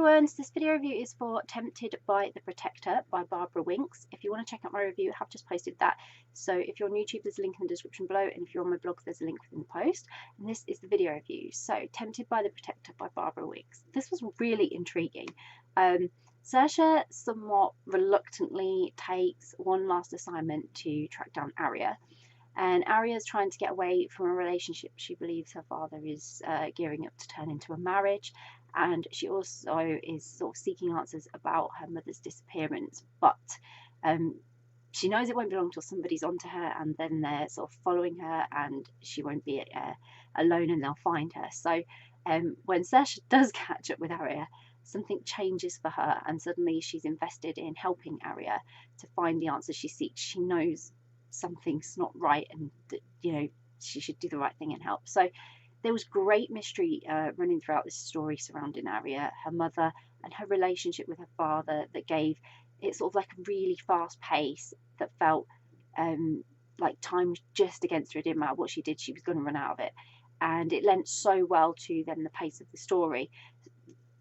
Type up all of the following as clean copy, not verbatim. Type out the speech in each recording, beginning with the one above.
everyone, so this video review is for Tempted by the Protector by Barbara Winks. If you want to check out my review, I have just posted that. So if you're on YouTube, there's a link in the description below, and if you're on my blog, there's a link within the post. And this is the video review. So Tempted by the Protector by Barbara Winks. This was really intriguing. Saoirse somewhat reluctantly takes one last assignment to track down Arya. And Arya's trying to get away from a relationship she believes her father is gearing up to turn into a marriage. And she also is sort of seeking answers about her mother's disappearance. But she knows it won't be long till somebody's onto her, and then they're sort of following her, and she won't be alone, and they'll find her. So when Saoirse does catch up with Arya, something changes for her, and suddenly she's invested in helping Arya to find the answers she seeks. She knows something's not right, and that, you know, she should do the right thing and help. So there was great mystery running throughout this story surrounding Arya, her mother, and her relationship with her father that gave it sort of like a really fast pace that felt like time was just against her. It didn't matter what she did, she was going to run out of it. And it lent so well to then the pace of the story.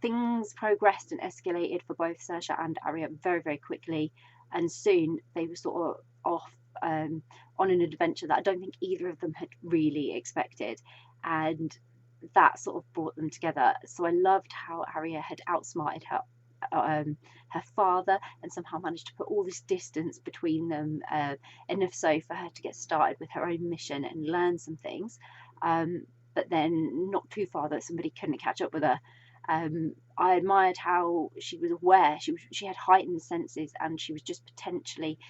Things progressed and escalated for both Saoirse and Arya very, very quickly. And soon they were sort of off on an adventure that I don't think either of them had really expected. And that sort of brought them together. So I loved how Arya had outsmarted her father and somehow managed to put all this distance between them, enough so for her to get started with her own mission and learn some things, but then not too far that somebody couldn't catch up with her. I admired how she was aware, she had heightened senses, and she was just potentially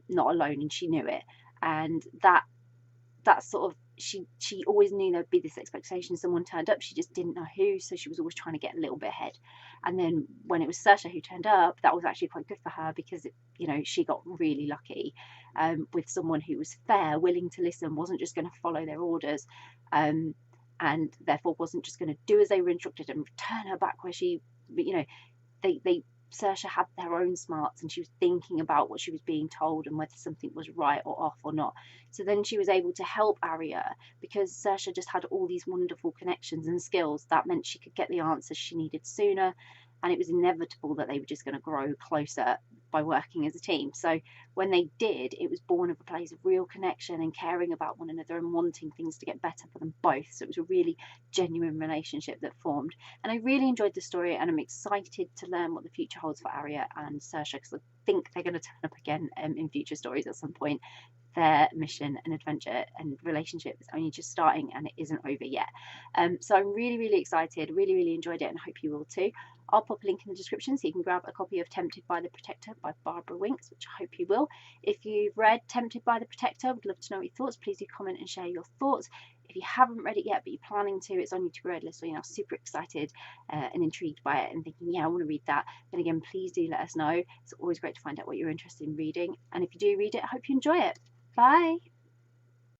not alone, and she knew it. And that sort of, she always knew there'd be this expectation someone turned up, she just didn't know who, so she was always trying to get a little bit ahead. And then when it was Saoirse who turned up, that was actually quite good for her, because you know, she got really lucky with someone who was fair, willing to listen, wasn't just going to follow their orders, and therefore wasn't just going to do as they were instructed and return her back where she, you know, Saoirse had their own smarts, and she was thinking about what she was being told and whether something was right or off or not. So then she was able to help Arya, because Saoirse just had all these wonderful connections and skills that meant she could get the answers she needed sooner, and it was inevitable that they were just going to grow closer by working as a team. So when they did, it was born of a place of real connection and caring about one another and wanting things to get better for them both. So it was a really genuine relationship that formed. And I really enjoyed the story, and I'm excited to learn what the future holds for Arya and Saoirse, because I think they're going to turn up again in future stories at some point. Their mission and adventure and relationship is only just starting, and it isn't over yet. So I'm really, really excited, really enjoyed it, and I hope you will too. I'll pop a link in the description so you can grab a copy of Tempted by the Protector by Barbara Winks, which I hope you will. If you've read Tempted by the Protector, I would love to know your thoughts. Please do comment and share your thoughts. If you haven't read it yet, but you're planning to, it's on your to-read list, so you're now super excited and intrigued by it and thinking, yeah, I want to read that, then again, please do let us know. It's always great to find out what you're interested in reading. And if you do read it, I hope you enjoy it. Bye.